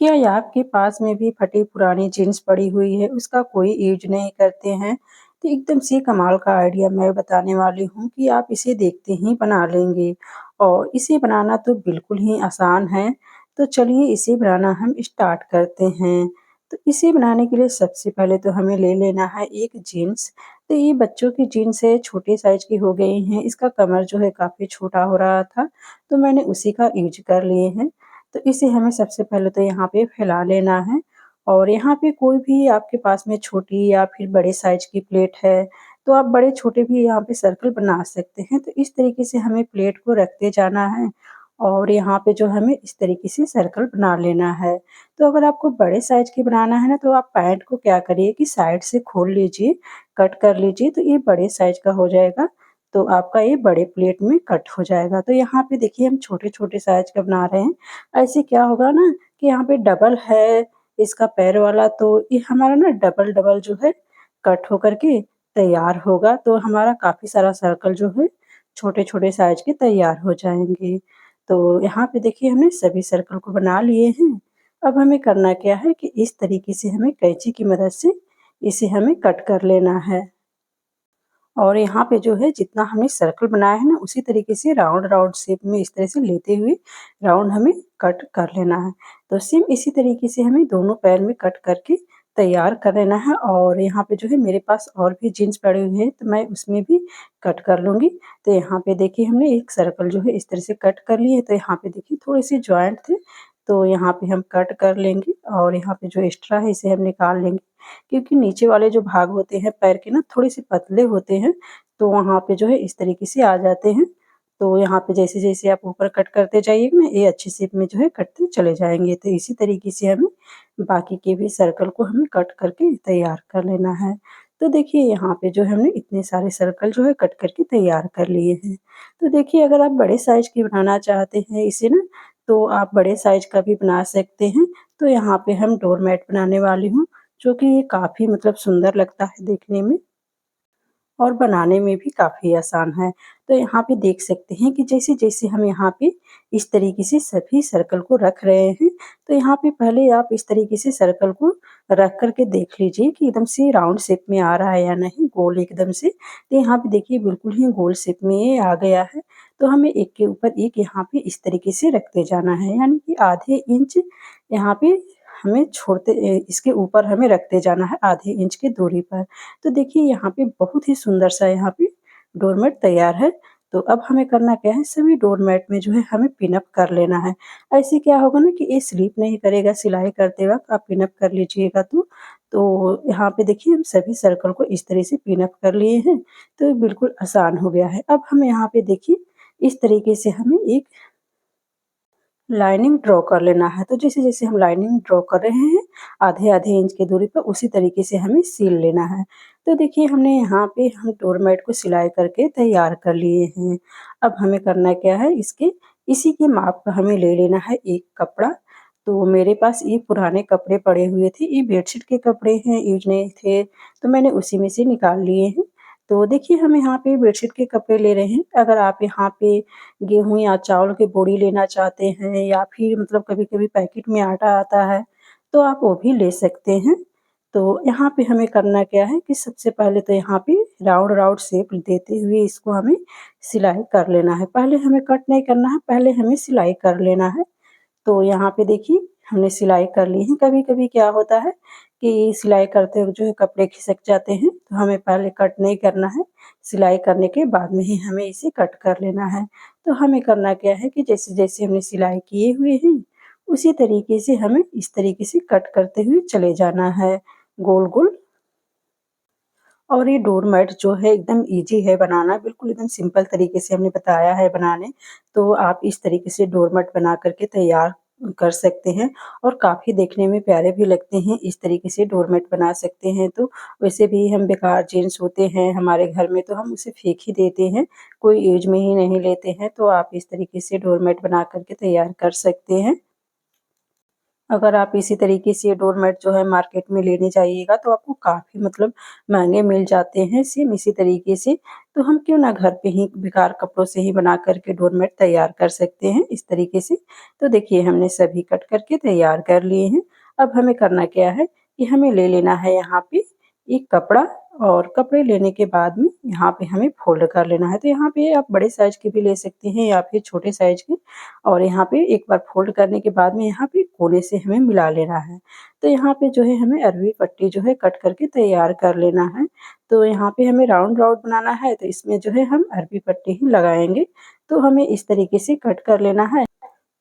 क्या या आपके पास में भी फटी पुरानी जीन्स पड़ी हुई है, उसका कोई यूज़ नहीं करते हैं? तो एकदम से कमाल का आइडिया मैं बताने वाली हूँ कि आप इसे देखते ही बना लेंगे और इसे बनाना तो बिल्कुल ही आसान है। तो चलिए इसे बनाना हम स्टार्ट करते हैं। तो इसे बनाने के लिए सबसे पहले तो हमें ले लेना है एक जीन्स। तो ये बच्चों की जीन्स है, छोटे साइज़ की हो गई हैं। इसका कमर जो है काफ़ी छोटा हो रहा था, तो मैंने उसी का यूज़ कर लिए हैं। तो इसे हमें सबसे पहले तो यहाँ पे फैला लेना है और यहाँ पे कोई भी आपके पास में छोटी या फिर बड़े साइज़ की प्लेट है, तो आप बड़े-छोटे भी यहाँ पे सर्कल बना सकते हैं। तो इस तरीके से हमें प्लेट को रखते जाना है और यहाँ पे जो हमें इस तरीके से सर्कल बना लेना है। तो अगर आपको बड़े साइज़ की बनाना है ना, तो आप पैंट को क्या करिए कि साइड से खोल लीजिए, कट कर लीजिए, तो ये बड़े साइज़ का हो जाएगा। तो आपका ये बड़े प्लेट में कट हो जाएगा। तो यहाँ पे देखिए हम छोटे-छोटे साइज़ का बना रहे हैं। ऐसे क्या होगा ना कि यहाँ पे डबल है इसका पैर वाला, तो ये हमारा ना डबल-डबल जो है कट होकर के तैयार होगा। तो हमारा काफ़ी सारा सर्कल जो है छोटे-छोटे साइज़ के तैयार हो जाएँगे। तो यहाँ पे देखिए हमने सभी सर्कल को बना लिए हैं। अब हमें करना क्या है कि इस तरीके से हमें कैंची की मदद से इसे हमें कट कर लेना है। और यहाँ पे जो है जितना हमने सर्कल बनाया है ना, उसी तरीके से राउंड-राउंड शेप में इस तरह से लेते हुए राउंड हमें कट कर लेना है। तो सेम इसी तरीके से हमें दोनों पैर में कट करके तैयार कर लेना है और यहाँ पे जो है मेरे पास और भी जीन्स पड़े हुए हैं, तो मैं उसमें भी कट कर लूँगी। तो यहाँ पे देखिए हमने एक सर्कल जो है इस तरह से कट कर लिए, तो यहाँ पे देखिए थोड़े-से जॉइंट थे, तो यहाँ पे हम कट कर लेंगे और यहाँ पे जो एक्स्ट्रा है इसे हम निकाल लेंगे। क्योंकि नीचे वाले जो भाग होते हैं पैर के ना थोड़े-से पतले होते हैं, तो वहाँ पे जो है इस तरीके से आ जाते हैं। तो यहाँ पे जैसे-जैसे आप ऊपर कट करते जाइएगा ना, ये अच्छी शेप में जो है कटते चले जाएँगे। तो इसी तरीके से हमें बाकी के भी सर्कल को हमें कट करके तैयार कर लेना है। तो देखिए यहाँ पे जो है हमने इतने सारे सर्कल जो है कट करके तैयार कर लिए हैं। तो देखिए अगर आप बड़े साइज़ की बनाना चाहते हैं इसे ना, तो आप बड़े साइज़ का भी बना सकते हैं। तो यहाँ पे हम डोर मैट बनाने वाली हूँ। जो कि ये काफ़ी मतलब सुंदर लगता है देखने में और बनाने में भी काफ़ी आसान है। तो यहाँ पे देख सकते हैं कि जैसे-जैसे हम यहाँ पे इस तरीके से सभी सर्कल को रख रहे हैं, तो यहाँ पे पहले आप इस तरीके से सर्कल को रख कर के देख लीजिए कि एकदम से राउंड शेप में आ रहा है या नहीं, गोल एकदम से। तो यहाँ पे देखिए बिल्कुल ही गोल शेप में ये आ गया है। तो हमें एक के ऊपर एक यहाँ पे इस तरीके से रखते जाना है, यानी कि आधे इंच यहाँ पे हमें इसके ऊपर हमें रखते जाना है आधे इंच की दूरी पर। तो देखिए यहाँ पे बहुत ही सुंदर सा यहाँ पे डोरमेट तैयार है। तो अब हमें करना क्या है, सभी डोरमेट में जो है हमें पिन अप कर लेना है। ऐसे क्या होगा ना कि ये स्लिप नहीं करेगा सिलाई करते वक़्त, आप पिन अप कर लीजिएगा तो। तो यहाँ पे देखिए हम सभी सर्कल को इस तरह से पिन अप कर लिए हैं, तो बिल्कुल आसान हो गया है। अब हम यहाँ पे देखिए इस तरीके से हमें एक लाइनिंग ड्रॉ कर लेना है। तो जैसे-जैसे हम लाइनिंग ड्रॉ कर रहे हैं, आधे-आधे इंच की दूरी पर उसी तरीके से हमें सिल लेना है। तो देखिए हमने यहाँ पे हम डोरमेट को सिलाई करके तैयार कर लिए हैं। अब हमें करना क्या है, इसके इसी के माप का हमें ले लेना है एक कपड़ा। तो मेरे पास ये पुराने कपड़े पड़े हुए थे, ये बेडशीट के कपड़े हैं, यूज़ नहीं थे, तो मैंने उसी में से निकाल लिए हैं। तो देखिए हम यहाँ पे बेडशीट के कपड़े ले रहे हैं। अगर आप यहाँ पे गेहूँ या चावल की बोरी लेना चाहते हैं या फिर मतलब कभी-कभी पैकेट में आटा आता है, तो आप वो भी ले सकते हैं। तो यहाँ पे हमें करना क्या है कि सबसे पहले तो यहाँ पे राउंड-राउंड शेप देते हुए इसको हमें सिलाई कर लेना है। पहले हमें कट नहीं करना है, पहले हमें सिलाई कर लेना है। तो यहाँ पे देखिए हमने सिलाई कर ली है। कभी-कभी क्या होता है कि सिलाई करते वक़्त जो है कपड़े खिसक जाते हैं, तो हमें पहले कट नहीं करना है, सिलाई करने के बाद में ही हमें इसे कट कर लेना है। तो हमें करना क्या है कि जैसे-जैसे हमने सिलाई किए हुए हैं, उसी तरीके से हमें इस तरीके से कट करते हुए चले जाना है, गोल-गोल। और ये डोरमैट जो है एकदम ईज़ी है बनाना, बिल्कुल एकदम सिंपल तरीके से हमने बताया है बनाने। तो आप इस तरीके से डोरमैट बना कर के तैयार कर सकते हैं और काफ़ी देखने में प्यारे भी लगते हैं। इस तरीके से डोरमैट बना सकते हैं, तो वैसे भी हम बेकार जीन्स होते हैं हमारे घर में, तो हम उसे फेंक ही देते हैं, कोई यूज़ में ही नहीं लेते हैं। तो आप इस तरीके से डोरमैट बना कर के तैयार कर सकते हैं। अगर आप इसी तरीके से डोरमेट जो है मार्केट में लेने जाइएगा तो आपको काफ़ी मतलब महँगे मिल जाते हैं सेम इसी तरीके से। तो हम क्यों ना घर पे ही बेकार कपड़ों से ही बना कर के डोरमेट तैयार कर सकते हैं इस तरीके से। तो देखिए हमने सभी कट करके तैयार कर लिए हैं। अब हमें करना क्या है कि हमें ले लेना है यहाँ पे एक कपड़ा, और कपड़े लेने के बाद में यहाँ पे हमें फ़ोल्ड कर लेना है। तो यहाँ पे आप बड़े साइज़ के भी ले सकते हैं या फिर छोटे साइज़ के, और यहाँ पे एक बार फ़ोल्ड करने के बाद में यहाँ पे कोने से हमें मिला लेना है। तो यहाँ पे जो है हमें अरबी पट्टी जो है कट करके तैयार कर लेना है। तो यहाँ पे हमें राउंड-राउंड बनाना है, तो इसमें जो है हम अरबी पट्टी ही लगाएँगे। तो हमें इस तरीके से कट कर लेना है।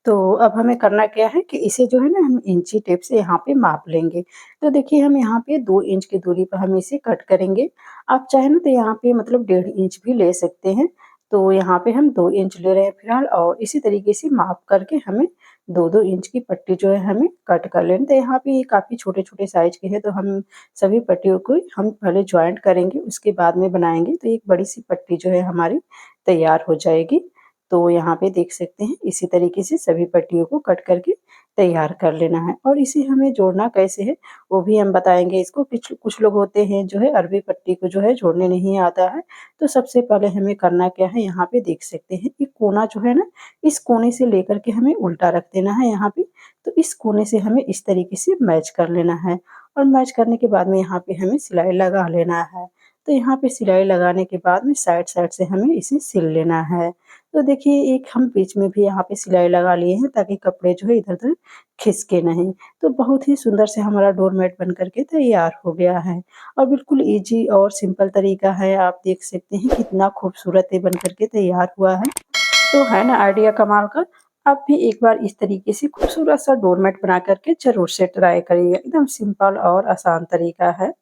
तो अब हमें करना क्या है कि इसे जो है ना हम इंची टेप से यहाँ पे माप लेंगे। तो देखिए हम यहाँ पे 2 इंच की दूरी पर हम इसे कट करेंगे। आप चाहें ना तो यहाँ पे मतलब 1.5 इंच भी ले सकते हैं। तो यहाँ पे हम 2 इंच ले रहे हैं फिलहाल, और इसी तरीके से माप करके हमें 2-2 इंच की पट्टी जो है हमें कट कर लेनी। तो यहाँ पे ये काफ़ी छोटे-छोटे साइज़ के हैं, तो हम सभी पट्टियों को हम पहले जॉइंट करेंगे, उसके बाद में बनाएँगे। तो एक बड़ी-सी पट्टी जो है हमारी तैयार हो जाएगी। तो यहाँ पे देख सकते हैं इसी तरीके से सभी पट्टियों को कट करके तैयार कर लेना है, और इसे हमें जोड़ना कैसे है वो भी हम बताएँगे इसको। कुछ कुछ लोग होते हैं जो है अरबी पट्टी को जो है जोड़ने नहीं आता है। तो सबसे पहले हमें करना क्या है, यहाँ पे देख सकते हैं एक कोना जो है ना, इस कोने से लेकर के हमें उल्टा रख देना है यहाँ पे। तो इस कोने से हमें इस तरीके से मैच कर लेना है, और मैच करने के बाद में यहाँ पे हमें सिलाई लगा लेना है। तो यहाँ पे सिलाई लगाने के बाद में साइड-साइड से हमें इसे सिल लेना है। तो देखिए एक हम बीच में भी यहाँ पे सिलाई लगा लिए हैं ताकि कपड़े जो है इधर-उधर खिसके नहीं। तो बहुत ही सुंदर से हमारा डोरमेट बन कर के तैयार हो गया है, और बिल्कुल ईज़ी और सिंपल तरीका है। आप देख सकते हैं कितना खूबसूरत ये बन कर के तैयार हुआ है। तो है ना आइडिया कमाल का। आप भी एक बार इस तरीके से खूबसूरत सा डोरमेट बना कर के ज़रूर से ट्राई करिए। एकदम सिंपल और आसान तरीका है।